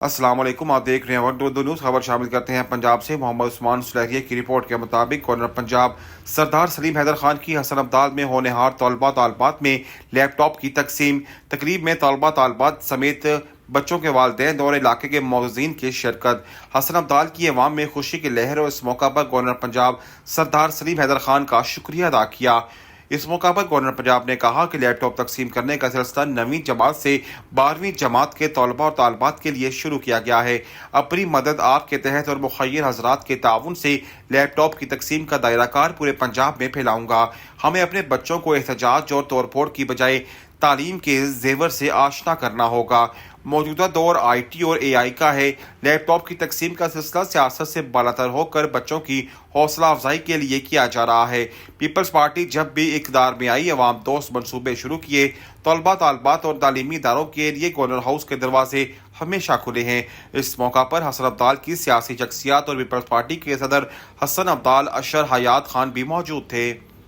अस्सलाम वालेकुम, आप देख रहे हैं वक्त उर्दू न्यूज़। खबर शामिल करते हैं पंजाब से। मोहम्मद उस्मान सुलैहिया की रिपोर्ट के मुताबिक गवर्नर पंजाब सरदार सलीम हैदर खान की हसन अब्दाल में होनहार तलबा तालबात में लैपटॉप की तकसीम। तकरीब में तलबा तालबात समेत बच्चों के वालिदैन और इलाके के मौज़ीन की शिरकत। हसन अब्दाल की अवाम में खुशी की लहर और इस मौका पर गवर्नर पंजाब सरदार सलीम हैदर खान का शुक्रिया अदा किया। इस मौका पर गवर्नर पंजाब ने कहा कि लैपटॉप तकसीम करने का सिलसिला 9वीं जमात से 12वीं जमात के तलबा और तालबात के लिए शुरू किया गया है। अपनी मदद आपके तहत और मुखय्यर हजरात के ताउन से लैपटॉप की तकसीम का दायरा कार पूरे पंजाब में फैलाऊंगा। हमें अपने बच्चों को एहतजाज और तोड़फोड़ की बजाय तालीम के जेवर से आशना करना होगा। मौजूदा दौर IT और AI का है। लैपटॉप की तकसीम का सिलसिला सियासत से बालातर होकर बच्चों की हौसला अफजाई के लिए किया जा रहा है। पीपल्स पार्टी जब भी इक़्तिदार में आई, अवाम दोस्त मनसूबे शुरू किए। तलबा तालबात और तालीमी इदारों के लिए गवर्नर हाउस के दरवाजे हमेशा खुले हैं। इस मौका पर हसन अब्दाल की सियासी शख्सियत और पीपल्स पार्टी के सदर हसन अब्दाल अशर हयात खान भी मौजूद थे।